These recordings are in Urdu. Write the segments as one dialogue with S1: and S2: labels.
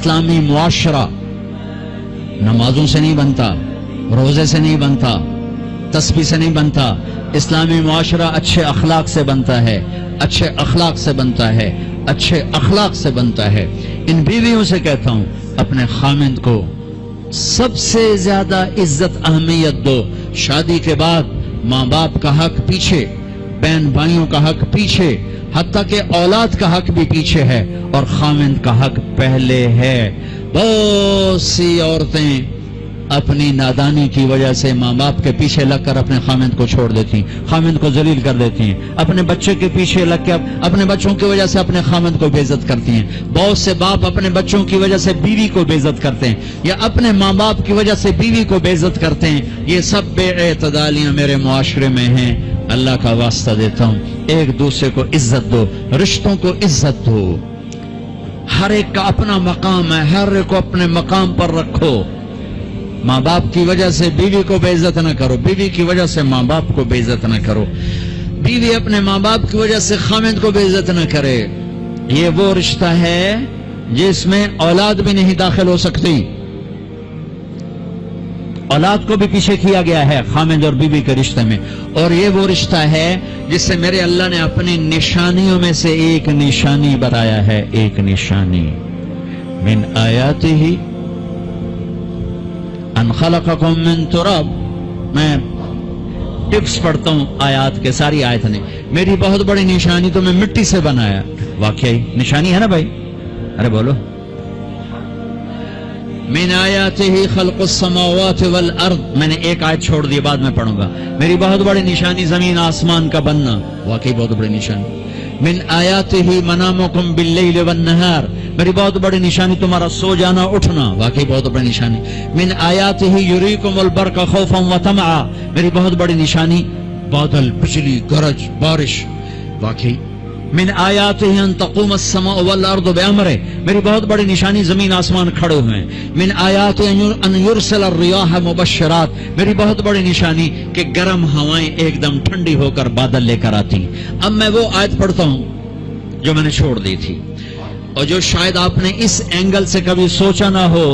S1: اسلامی معاشرہ نمازوں سے نہیں بنتا، روزے سے نہیں بنتا، تسبیح سے نہیں بنتا. اسلامی معاشرہ اچھے اخلاق سے بنتا ہے، اچھے اخلاق سے بنتا ہے، اچھے اخلاق سے بنتا ہے. ان بیویوں سے کہتا ہوں اپنے خامند کو سب سے زیادہ عزت اہمیت دو. شادی کے بعد ماں باپ کا حق پیچھے، بہن بھائیوں کا حق پیچھے، حتیٰ کہ اولاد کا حق بھی پیچھے ہے اور خامند کا حق پہلے ہے. بہت سی عورتیں اپنی نادانی کی وجہ سے ماں باپ کے پیچھے لگ کر اپنے خامند کو چھوڑ دیتی ہیں، خامند کو ذلیل کر دیتی ہیں. اپنے بچے کے پیچھے لگ کے اپنے بچوں کی وجہ سے اپنے خامند کو بے عزت کرتی ہیں. بہت سے باپ اپنے بچوں کی وجہ سے بیوی کو بے عزت کرتے ہیں، یا اپنے ماں باپ کی وجہ سے بیوی کو بے عزت کرتے ہیں. یہ سب بے اعتدالیاں میرے معاشرے میں ہیں. اللہ کا واسطہ دیتا ہوں ایک دوسرے کو عزت دو، رشتوں کو عزت دو. ہر ایک کا اپنا مقام ہے، ہر ایک کو اپنے مقام پر رکھو. ماں باپ کی وجہ سے بیوی کو بے عزت نہ کرو، بیوی کی وجہ سے ماں باپ کو بے عزت نہ کرو، بیوی اپنے ماں باپ کی وجہ سے خامند کو بے عزت نہ کرے. یہ وہ رشتہ ہے جس میں اولاد بھی نہیں داخل ہو سکتی. اولاد کو بھی پیچھے کیا گیا ہے خامند اور بیوی کے رشتے میں. اور یہ وہ رشتہ ہے جس سے میرے اللہ نے اپنی نشانیوں میں سے ایک نشانی بتایا ہے. ایک نشانی من آیاتہ ان خلقکم من تراب. میں ٹپس پڑھتا ہوں آیات کے، ساری آیت نے. میری بہت بڑی نشانی تو میں مٹی سے بنایا. واقعی نشانی ہے نا بھائی؟ ارے بولو. من آیاتہ خلق السماوات والارض. میں نے ایک آیت چھوڑ دی، بعد میں پڑھوں گا. میری بہت بڑی نشانی زمین آسمان کا بننا. واقعی بہت بڑی نشانی. من آیاتہ منامکم باللیل والنہار. میری بہت بڑی نشانی تمہارا سو جانا اٹھنا. واقعی بہت بڑی نشانی. من آیاتہ یریکم البرق خوفا وطمعا. میری بہت بڑی نشانی بادل، بجلی، گرج، بارش. واقعی. من آیاتہ ان تقوم السماء والارض بامرہ. میری بہت بڑی نشانی زمین آسمان کھڑے ہوئے ہیں. من آیاتہ ان یرسل الریاح مبشرات. میری بہت بڑی نشانی کہ گرم ہوائیں ایک دم ٹھنڈی ہو کر بادل لے کر آتی. اب میں وہ آیت پڑھتا ہوں جو میں نے چھوڑ دی تھی، اور جو شاید آپ نے اس اینگل سے کبھی سوچا نہ ہو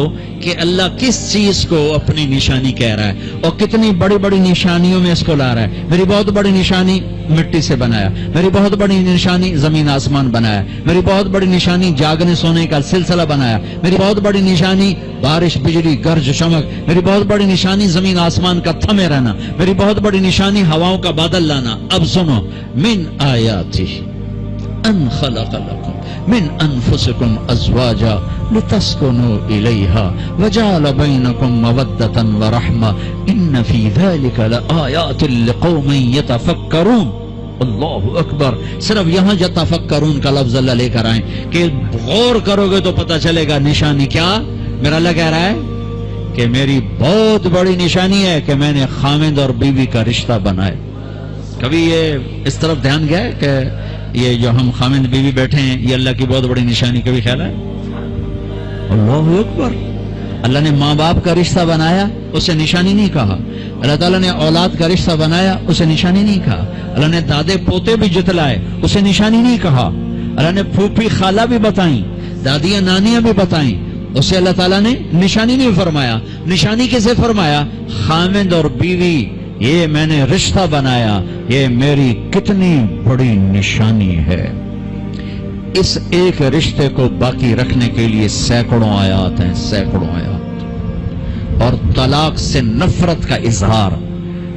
S1: کہ اللہ کس چیز کو اپنی نشانی کہہ رہا ہے اور کتنی بڑی بڑی نشانیوں میں اس کو لا رہا ہے. میری بہت بڑی نشانی مٹی سے بنایا. میری بہت بڑی نشانی زمین آسمان بنایا. میری بہت بڑی نشانی جاگنے سونے کا سلسلہ بنایا. میری بہت بڑی نشانی بارش، بجلی، گرج، چمک. میری بہت بڑی نشانی زمین آسمان کا تھمے رہنا. میری بہت بڑی نشانی ہواؤں کا بادل لانا. اب سنو. من آیاتہ ان خلق لکم من انفسکم ازواجا لتسکنوا الیہا وجعل بینکم مودۃ ورحمہ ان فی ذلک لآیات لقوم یتفکرون. اللہ اکبر. صرف یہاں یتفکرون کا لفظ اللہ لے کر آئیں کہ غور کرو گے تو پتہ چلے گا نشانی کیا. میرا اللہ کہہ رہا ہے کہ میری بہت بڑی نشانی ہے کہ میں نے خامند اور بیوی کا رشتہ بنایا. کبھی یہ اس طرف دھیان گیا ہے کہ یہ جو ہم خامند بیوی بیٹھے ہیں یہ اللہ کی بہت بڑی نشانی؟ کبھی خیال ہے؟ اللہ اکبر. اللہ نے ماں باپ کا رشتہ بنایا، اسے نشانی نہیں کہا. اللہ تعالیٰ نے اولاد کا رشتہ بنایا، اسے نشانی نہیں کہا. اللہ نے دادے پوتے بھی جتلائے، اسے نشانی نہیں کہا. اللہ نے پھوپھی خالہ بھی بتائیں، دادیاں نانیاں بھی بتائیں، اسے اللہ تعالیٰ نے نشانی نہیں فرمایا. نشانی کسے فرمایا؟ خامند اور بیوی. یہ میں نے رشتہ بنایا، یہ میری کتنی بڑی نشانی ہے. اس ایک رشتے کو باقی رکھنے کے لیے سینکڑوں آیات ہیں، سینکڑوں آیات. اور طلاق سے نفرت کا اظہار.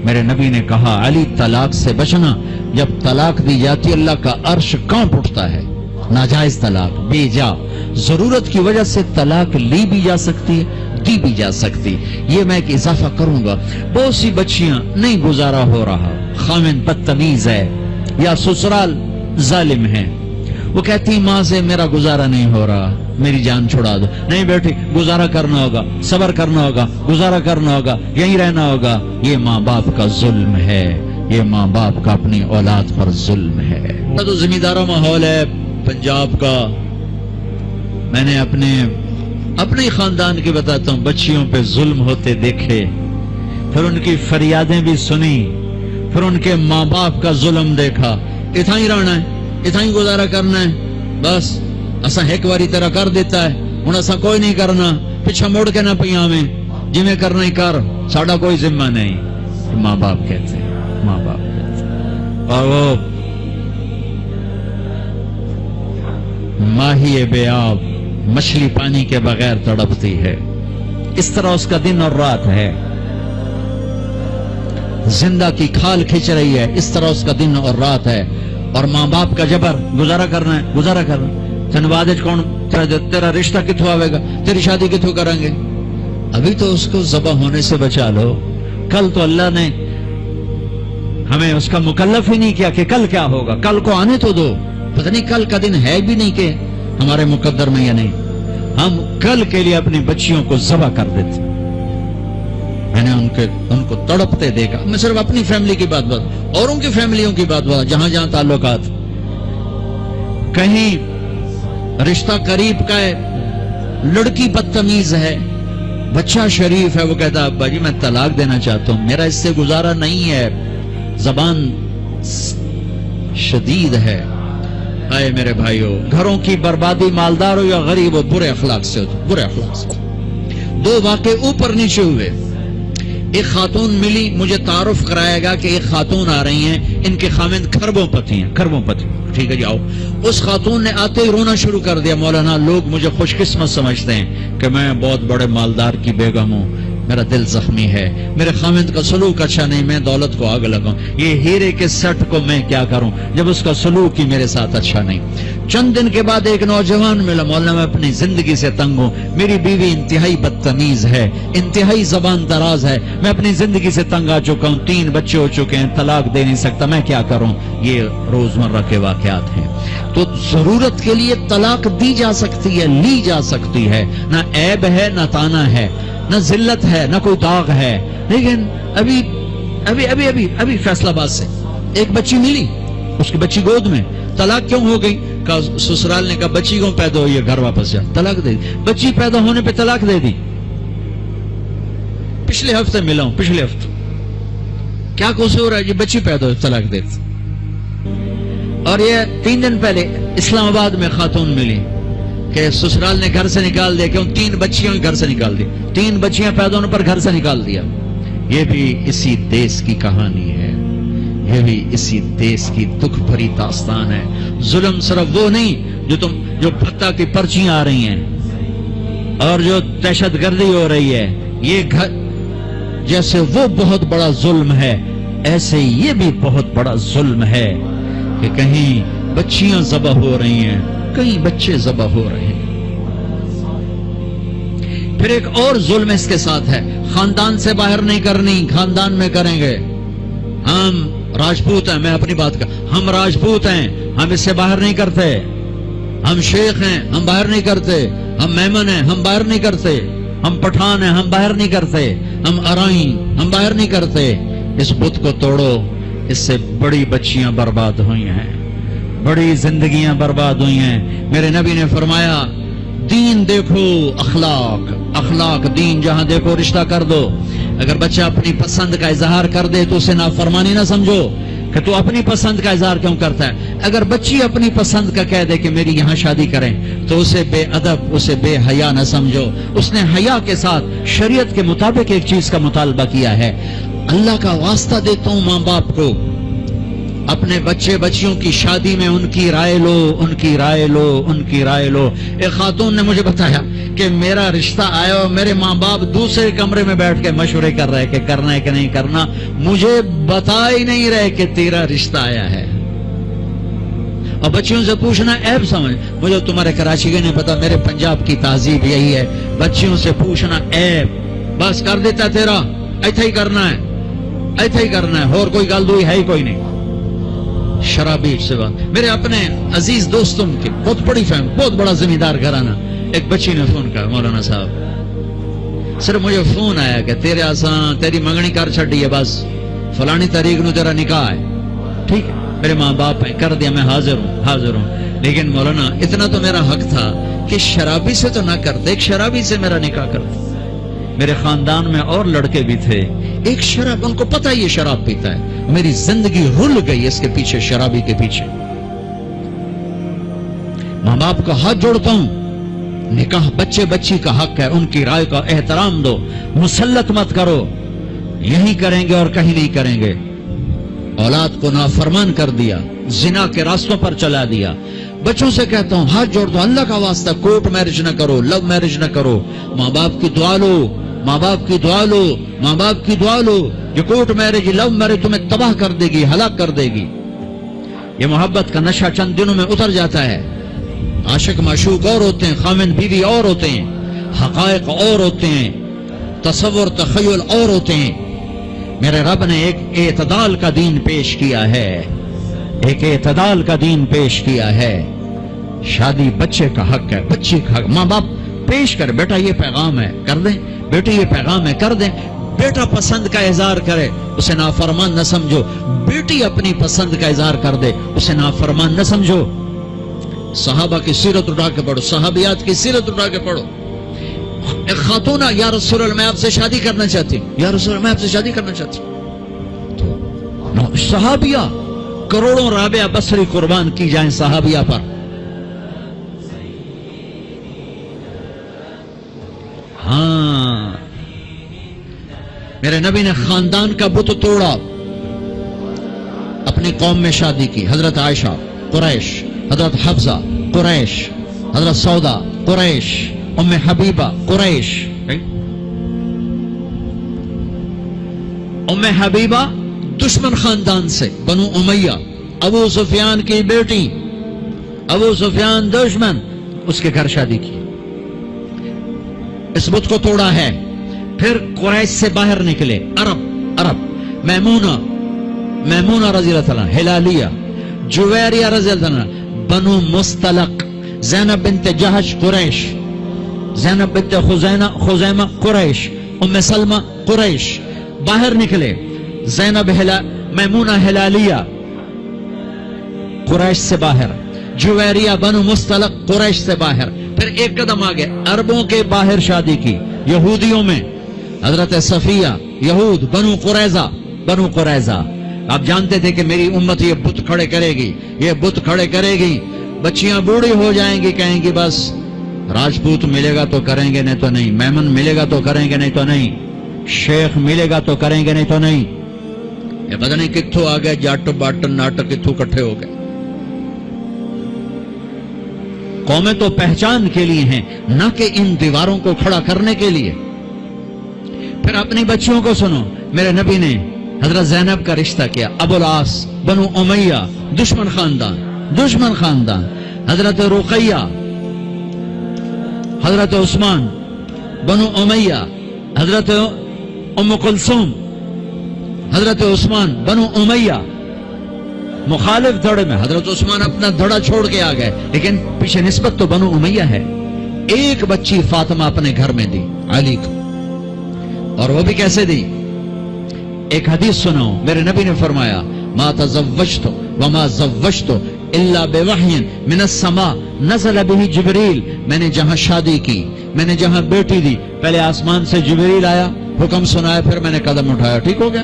S1: میرے نبی نے کہا علی طلاق سے بچنا. جب طلاق دی جاتی اللہ کا عرش کانپ اٹھتا ہے. ناجائز طلاق، بے جا ضرورت کی وجہ سے طلاق لی بھی جا سکتی ہے، دی بھی جا سکتی. یہ میں ایک اضافہ کروں گا. بہت سی بچیاں نہیں گزارا ہو رہا، خامن بدتمیز ہے یا سسرال ظالم ہے، وہ کہتی ماں سے میرا گزارا نہیں ہو رہا، میری جان چھڑا دو. نہیں بیٹی، گزارا کرنا ہوگا، صبر کرنا ہوگا، گزارا کرنا ہوگا، یہیں رہنا ہوگا. یہ ماں باپ کا ظلم ہے، یہ ماں باپ کا اپنی اولاد پر ظلم ہے. تو زمینداروں ماحول ہے پنجاب کا. میں نے اپنے خاندان کی بتاتا ہوں، بچیوں پہ ظلم ہوتے دیکھے، پھر ان کی فریادیں بھی سنی، پھر ان کے ماں باپ کا ظلم دیکھا. اتنا ہی رہنا ہے، اتنا ہی گزارا کرنا ہے، بس اسا ایک باری طرح کر دیتا ہے، ہن اساں کوئی نہیں کرنا، پیچھے مڑ کے نہ پئی آویں، جویں کرنا ہی کر، ساڈا کوئی ذمہ نہیں. ماں باپ کہتے ہیں، ماں باپ کہتے ہیں. اور وہ ماہی بے آب مچھلی پانی کے بغیر تڑپتی ہے، اس طرح اس کا دن اور رات ہے. زندہ کی کھال کھچ رہی ہے، اس طرح اس کا دن اور رات ہے. اور ماں باپ کا جبر، گزارا کرنا ہے، گزارا کرنا. تین بعد کون تیرا رشتہ کتوں آئے گا، تیری شادی کتوں کریں گے؟ ابھی تو اس کو ذبح ہونے سے بچا لو. کل تو اللہ نے ہمیں اس کا مکلف ہی نہیں کیا کہ کل کیا ہوگا، کل کو آنے تو دو. پتہ نہیں کل کا دن ہے بھی نہیں کہ ہمارے مقدر میں یا نہیں. ہم کل کے لیے اپنی بچیوں کو ذبح کر دیتے. میں نے ان کو تڑپتے دیکھا. میں صرف اپنی فیملی کی بات اوروں کی فیملیوں کی بات جہاں جہاں تعلقات. کہیں رشتہ قریب کا ہے، لڑکی بدتمیز ہے، بچہ شریف ہے، وہ کہتا ابا جی میں طلاق دینا چاہتا ہوں، میرا اس سے گزارا نہیں ہے، زبان شدید ہے. آئے میرے بھائیو، گھروں کی بربادی مالدار ہو یا غریب ہو، برے اخلاق سے ہو، برے اخلاق سے. دو واقعے اوپر نیچے ہوئے. ایک خاتون ملی، مجھے تعارف کرایا گیا کہ ایک خاتون آ رہی ہیں، ان کے خامند کھربوں پتی ہیں، کھربوں پتی. ٹھیک ہے جی آؤ. اس خاتون نے آتے ہی رونا شروع کر دیا. مولانا لوگ مجھے خوش قسمت سمجھتے ہیں کہ میں بہت بڑے مالدار کی بیگم ہوں، میرا دل زخمی ہے، میرے خامند کا سلوک اچھا نہیں، میں دولت کو آگ لگاؤں، یہ ہیرے کے سیٹ کو میں کیا کروں جب اس کا سلوک ہی میرے ساتھ اچھا نہیں. چند دن کے بعد ایک نوجوان ملا. مولانا میں اپنی زندگی سے تنگ ہوں، میری بیوی انتہائی بدتمیز ہے، انتہائی زبان دراز ہے، میں اپنی زندگی سے تنگ آ چکا ہوں، 3 بچے ہو چکے ہیں، طلاق دے نہیں سکتا، میں کیا کروں. یہ روزمرہ کے واقعات ہیں. تو ضرورت کے لیے طلاق دی جا سکتی ہے، لی جا سکتی ہے، نہ عیب ہے نہ تانا ہے، نہ ذلت ہے نہ کوئی داغ ہے. لیکن ابھی فیصلہ آباد سے ایک بچی ملی، اس کی بچی گود میں. طلاق کیوں ہو گئی؟ کہا سسرال نے کہا بچی کیوں پیدا ہوئی ہے، گھر واپس جا. طلاق دے دی. بچی پیدا ہونے پہ طلاق دے دی. پچھلے ہفتے ملا ہوں، پچھلے ہفتے. کیا قصور ہے؟ یہ بچی پیدا ہوئی، طلاق دے دی. اور یہ 3 دن پہلے اسلام آباد میں خاتون ملی کہ سسرال نے گھر سے نکال دیا. کیوں؟ 3 بچیاں گھر سے نکال دی. 3 بچیاں پیدا ہونے پر گھر سے نکال دیا. یہ بھی اسی دیس کی کہانی ہے، یہ بھی اسی دیس کی دکھ بھری داستان ہے. ظلم صرف وہ نہیں جو بھتہ کی پرچیاں آ رہی ہیں اور جو دہشت گردی ہو رہی ہے، یہ جیسے وہ بہت بڑا ظلم ہے، ایسے یہ بھی بہت بڑا ظلم ہے کہ کہیں بچیاں ذبح ہو رہی ہیں، کئی بچے ذبح ہو رہے ہیں. پھر ایک اور ظلم اس کے ساتھ ہے، خاندان سے باہر نہیں کرنی، خاندان میں کریں گے. ہم راجپوت ہیں، میں اپنی بات ہم راجپوت ہیں، ہم اس سے باہر نہیں کرتے. ہم شیخ ہیں، ہم باہر نہیں کرتے. ہم میمن ہیں، ہم باہر نہیں کرتے. ہم پٹھان ہیں، ہم باہر نہیں کرتے. ہم ارائیں، ہم باہر نہیں کرتے. اس بت کو توڑو. اس سے بڑی بچیاں برباد ہوئی ہیں، بڑی زندگیاں برباد ہوئی ہیں. میرے نبی نے فرمایا دین دیکھو، اخلاق دین جہاں دیکھو رشتہ کر دو. اگر بچہ اپنی پسند کا اظہار کر دے تو اسے نافرمانی نہ سمجھو کہ تو اپنی پسند کا اظہار کیوں کرتا ہے. اگر بچی اپنی پسند کا کہہ دے کہ میری یہاں شادی کریں تو اسے بے ادب، اسے بے حیا نہ سمجھو. اس نے حیا کے ساتھ شریعت کے مطابق ایک چیز کا مطالبہ کیا ہے. اللہ کا واسطہ دیتا ہوں ماں باپ کو، اپنے بچے بچیوں کی شادی میں ان کی رائے لو، ان کی رائے لو، ان کی رائے لو. ایک خاتون نے مجھے بتایا کہ میرا رشتہ آیا اور میرے ماں باپ دوسرے کمرے میں بیٹھ کے مشورے کر رہے کہ کرنا ہے کہ نہیں کرنا، مجھے بتا ہی نہیں رہے کہ تیرا رشتہ آیا ہے. اور بچیوں سے پوچھنا عیب سمجھ. مجھے تمہارے کراچی کے نہیں پتا، میرے پنجاب کی تہذیب یہی ہے، بچیوں سے پوچھنا عیب. بس کر دیتا تیرا، ایتھے ہی کرنا ہے، ایتھے ہی کرنا ہے، اور کوئی گل دوئی ہے ہی کوئی نہیں. شرابی سے بات. میرے اپنے عزیز دوستوں کے بہت بڑی فہم، بہت بڑا زمیندار گھرانہ. ایک بچی نے فون کیا، مولانا صاحب صرف مجھے فون آیا کہ تیرے آسان تیری منگنی کر چھڑی ہے، بس فلانی تاریخ نو تیرا نکاح ہے. ٹھیک ہے، میرے ماں باپ ہیں، کر دیا، میں حاضر ہوں. لیکن مولانا اتنا تو میرا حق تھا کہ شرابی سے تو نہ کرتے، ایک شرابی سے میرا نکاح کرتے. میرے خاندان میں اور لڑکے بھی تھے، ایک شراب، ان کو پتہ یہ شراب پیتا ہے. میری زندگی رل گئی اس کے پیچھے، شرابی کے پیچھے. ماں باپ کا ہاتھ جوڑتا ہوں، نکاح بچے بچی کا حق ہے، ان کی رائے کا احترام دو، مسلط مت کرو، یہی کریں گے اور کہیں نہیں کریں گے۔ اولاد کو نافرمان کر دیا، زنا کے راستوں پر چلا دیا۔ بچوں سے کہتا ہوں ہاتھ جوڑ دو، اللہ کا واسطہ کورٹ میرج نہ کرو، لو میرج نہ کرو، ماں باپ کی دعا لو، ماں باپ کی دعا لو، ماں باپ کی دعا لو۔ جو کورٹ میرج لو میرج تمہیں تباہ کر دے گی، ہلاک کر دے گی۔ یہ محبت کا نشہ چند دنوں میں اتر جاتا ہے۔ عاشق معشوق اور ہوتے ہیں، خامن بیوی اور ہوتے ہیں، حقائق اور ہوتے ہیں، تصور تخیل اور ہوتے ہیں۔ میرے رب نے ایک اعتدال کا دین پیش کیا ہے، ایک اعتدال کا دین پیش کیا ہے۔ شادی بچے کا حق ہے، بچے کا حق۔ ماں باپ پیش کر، بیٹا یہ پیغام ہے، کر دیں، بیٹی یہ پیغام ہے، کر دیں۔ بیٹا پسند کا اظہار کرے، اسے نافرمان نہ سمجھو۔ بیٹی اپنی پسند کا اظہار کر دے، اسے نافرمان نہ سمجھو۔ صحابہ کی سیرت اٹھا کے پڑھو، صحابیات کی سیرت اٹھا کے پڑھو۔ ایک خاتون، یا رسول اللہ میں آپ سے شادی کرنا چاہتی ہوں، یا رسول اللہ میں آپ سے شادی کرنا چاہتی ہوں۔ تو صحابیہ کروڑوں رابعہ بصری قربان کی جائیں صحابیہ پر۔ ہاں، میرے نبی نے خاندان کا بت توڑا، اپنی قوم میں شادی کی۔ حضرت عائشہ قریش، حضرت حفصہ قریش، حضرت سودا قریش، ام حبیبہ قریش۔ ام حبیبہ دشمن خاندان سے، بنو امیہ، ابو سفیان کی بیٹی، ابو سفیان دشمن، اس کے گھر شادی کی۔ اس بت کو توڑا ہے۔ پھر قریش سے باہر نکلے عرب، میمونہ رضی اللہ عنہ، ہلالیہ، جویریہ رضی اللہ عنہ، بنو مستلق، زینب بنت جہش قریش، زینب بنت خزیمہ قریش، ام سلمہ قریش۔ باہر نکلے، میمونہ ہلالیہ قریش سے باہر، جویریہ بنو مستلق قریش سے باہر۔ پھر ایک قدم آگے عربوں کے باہر شادی کی، یہودیوں میں، حضرت صفیہ، یہود، بنو قریظہ۔ آپ جانتے تھے کہ میری امت یہ بت کھڑے کرے گی، یہ بت کھڑے کرے گی، بچیاں بوڑھی ہو جائیں گی، کہیں گی بس راجپوت ملے گا تو کریں گے نہیں تو نہیں، میمن ملے گا تو کریں گے نہیں تو نہیں، شیخ ملے گا تو کریں گے نہیں تو نہیں۔ یہ پتہ نہیں کتھوں آ گئے، جاٹ باٹن ناٹک کتھوں کٹھے ہو گئے۔ قومیں تو پہچان کے لیے ہیں، نہ کہ ان دیواروں کو کھڑا کرنے کے لیے۔ پھر اپنی بچیوں کو سنو، میرے نبی نے حضرت زینب کا رشتہ کیا، ابو العاص بنو امیہ، دشمن خاندان، حضرت رقیہ، حضرت عثمان بنو امیہ، حضرت ام کلثوم، حضرت عثمان بنو امیہ، مخالف دھڑے میں۔ حضرت عثمان اپنا دھڑا چھوڑ کے آ گئے، لیکن پیچھے نسبت تو بنو امیہ ہے۔ ایک بچی فاطمہ اپنے گھر میں دی علی کو، اور وہ بھی کیسے دی؟ ایک حدیث سناؤ، میرے نبی نے فرمایا ما تزوجت وما زوجت الا بوحی من السماء نزل به جبریل۔ میں نے جہاں شادی کی، میں نے جہاں بیٹی دی، پہلے آسمان سے جبریل آیا، حکم سنایا، پھر میں نے قدم اٹھایا، ٹھیک ہو گیا؟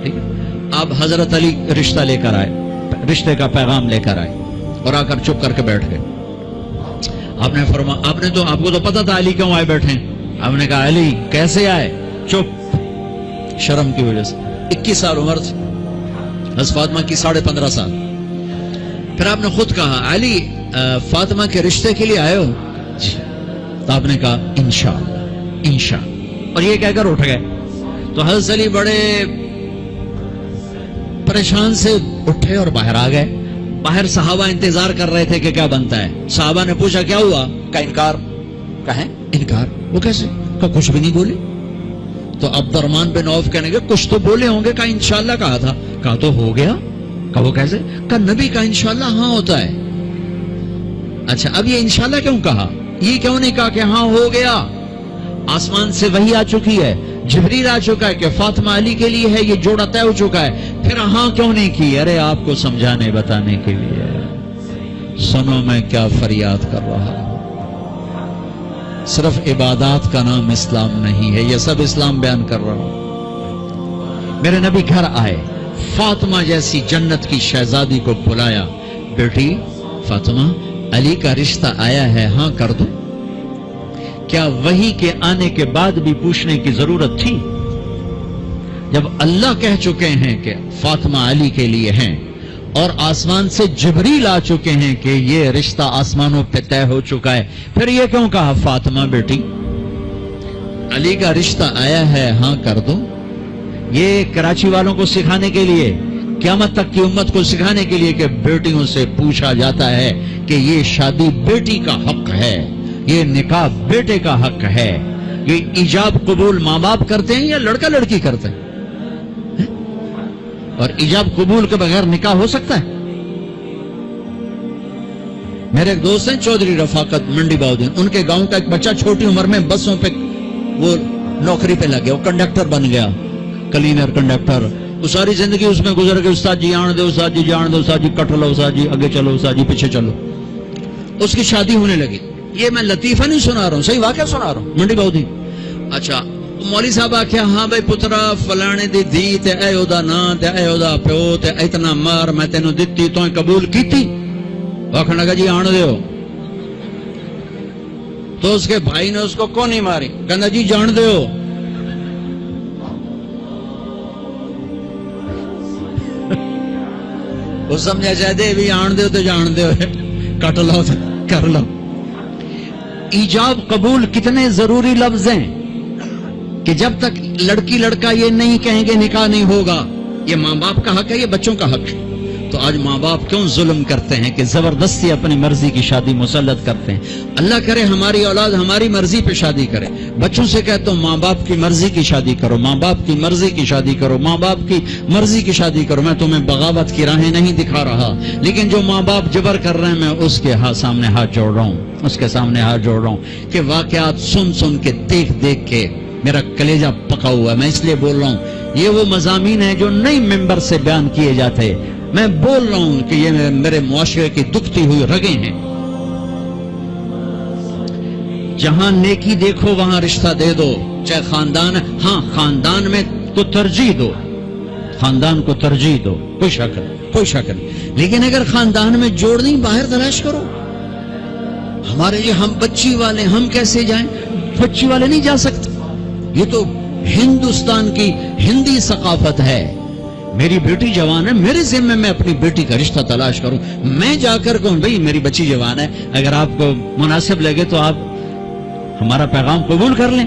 S1: ٹھیک ہے۔ اب حضرت علی رشتہ لے کر آئے، رشتے کا پیغام لے کر آئے، اور آ کر چپ کر کے بیٹھ گئے۔ آپ نے فرمایا، آپ کو تو پتا تھا علی کیوں آئے بیٹھے؟ آپ نے کہا علی کیسے آئے؟ چپ، شرم کی وجہ سے۔ 21 سال عمر تھی حضرت فاطمہ کی، 15.5 سال۔ پھر آپ نے خود کہا علی فاطمہ کے رشتے کے لیے آئے ہو؟ جی۔ تو آپ نے کہا انشاءاللہ، اور یہ کہہ کر اٹھ گئے۔ تو حضرت علی بڑے پریشان سے اٹھے اور باہر آ گئے۔ باہر صحابہ انتظار کر رہے تھے کہ کیا بنتا ہے۔ صحابہ نے پوچھا کیا ہوا؟ کہا انکار۔ کہیں انکار؟ وہ کیسے؟ کہا کچھ بھی نہیں بولے۔ تو عبد الرحمن بن عوف کہنے گے کچھ تو بولے ہوں گے۔ کہا انشاءاللہ کہا تھا۔ کہا تو ہو گیا؟ کہا وہ کیسے؟ کہا نبی کا انشاءاللہ ہاں ہوتا ہے۔ اچھا اب یہ انشاءاللہ کیوں کہا؟ یہ کیوں نہیں کہا کہ ہاں ہو گیا؟ آسمان سے وحی آ چکی ہے، جبریل آ چکا ہے کہ فاطمہ علی کے لیے ہے، یہ جوڑا طے ہو چکا ہے، پھر ہاں کیوں نہیں کی؟ ارے آپ کو سمجھانے بتانے کے لیے۔ سنو میں کیا فریاد کر رہا ہوں، صرف عبادات کا نام اسلام نہیں ہے، یہ سب اسلام بیان کر رہا ہوں۔ میرے نبی گھر آئے، فاطمہ جیسی جنت کی شہزادی کو بلایا، بیٹی فاطمہ علی کا رشتہ آیا ہے، ہاں کر دو۔ کیا وحی کے آنے کے بعد بھی پوچھنے کی ضرورت تھی؟ جب اللہ کہہ چکے ہیں کہ فاطمہ علی کے لیے ہیں اور آسمان سے جبریل آ چکے ہیں کہ یہ رشتہ آسمانوں پہ طے ہو چکا ہے، پھر یہ کیوں کہا فاطمہ بیٹی؟ علی کا رشتہ آیا ہے، ہاں کر دو۔ یہ کراچی والوں کو سکھانے کے لیے، قیامت تک کی امت کو سکھانے کے لیے کہ بیٹیوں سے پوچھا جاتا ہے کہ یہ شادی بیٹی کا حق ہے، یہ نکاح بیٹے کا حق ہے۔ یہ ایجاب قبول ماں باپ کرتے ہیں یا لڑکا لڑکی کرتے ہیں؟ اور ایجاب قبول کے بغیر نکاح ہو سکتا ہے؟ میرے ایک دوست ہیں چودھری رفاقت منڈی باؤدین، ان کے گاؤں کا ایک بچہ چھوٹی عمر میں بسوں پہ وہ نوکری پہ لگ گیا، وہ کنڈکٹر بن گیا، کلینر کنڈکٹر۔ وہ ساری زندگی اس میں گزر گئی، استاد جی آن دو، استاد جی جان دو، استاد جی کٹ لو، استاد جی آگے چلو، استاد جی پیچھے چلو۔ اس کی شادی ہونے لگی۔ یہ میں لطیفہ نہیں سنا رہا ہوں، صحیح واقعہ سنا رہا ہوں، منڈی باؤدین۔ اچھا مولوی صاحب آخیا ہاں بھائی پترا فلانے دی دھی تے اے او دا نام تے اے او دا پیو تے اتنا مار میں تینوں دتی تو قبول کیتی؟ آخر لگا جی آن دیو۔ تو اس کے بھائی نے اس کو کون نہیں ماری، کہنا جی جان دیو۔ وہ سمجھا چاہتے بھی آن دیو تو جان دیو، کٹ لو کر لو۔ ایجاب قبول کتنے ضروری لفظ ہیں کہ جب تک لڑکی لڑکا یہ نہیں کہیں گے نکاح نہیں ہوگا۔ یہ ماں باپ کا حق ہے، یہ بچوں کا حق ہے۔ تو آج ماں باپ کیوں ظلم کرتے ہیں کہ زبردستی اپنی مرضی کی شادی مسلط کرتے ہیں؟ اللہ کرے ہماری اولاد ہماری مرضی پہ شادی کرے۔ بچوں سے کہتا ہوں ماں باپ کی مرضی کی شادی کرو، ماں باپ کی مرضی کی شادی کرو، ماں باپ کی مرضی کی شادی کرو۔ میں تمہیں بغاوت کی راہیں نہیں دکھا رہا، لیکن جو ماں باپ جبر کر رہے ہیں میں اس کے سامنے ہاتھ جوڑ رہا ہوں، اس کے سامنے ہاتھ جوڑ رہا ہوں کہ واقعات سن سن کے دیکھ دیکھ کے میرا کلیجہ پکا ہوا ہے۔ میں اس لیے بول رہا ہوں یہ وہ مضامین ہیں جو نئی ممبر سے بیان کیے جاتے، میں بول رہا ہوں کہ یہ میرے معاشرے کی دکھتی ہوئی رگیں ہیں۔ جہاں نیکی دیکھو وہاں رشتہ دے دو، چاہے خاندان، ہاں خاندان میں کو ترجیح دو، خاندان کو ترجیح دو، کوئی شک نہیں، کوئی شک نہیں، لیکن اگر خاندان میں جوڑ نہیں باہر تلاش کرو۔ ہمارے لیے ہم بچی والے، ہم کیسے جائیں؟ بچی والے نہیں جا سکتے، یہ تو ہندوستان کی ہندی ثقافت ہے۔ میری بیٹی جوان ہے، میرے ذمہ میں اپنی بیٹی کا رشتہ تلاش کروں، میں جا کر کہوں بھئی میری بچی جوان ہے، اگر آپ کو مناسب لگے تو آپ ہمارا پیغام قبول کر لیں۔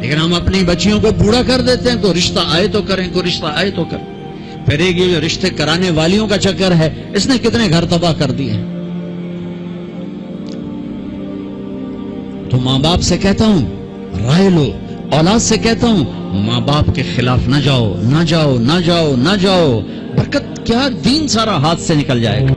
S1: لیکن ہم اپنی بچیوں کو بوڑھا کر دیتے ہیں، تو رشتہ آئے تو کریں، کوئی رشتہ آئے تو کریں۔ پھر ایک یہ جو رشتے کرانے والیوں کا چکر ہے، اس نے کتنے گھر تباہ کر دیے ہیں۔ تو ماں باپ سے کہتا ہوں رائے لو، اولاد سے کہتا ہوں ماں باپ کے خلاف نہ جاؤ، نہ جاؤ، نہ جاؤ، نہ جاؤ۔ برکت کیا، دین سارا ہاتھ سے نکل جائے گا۔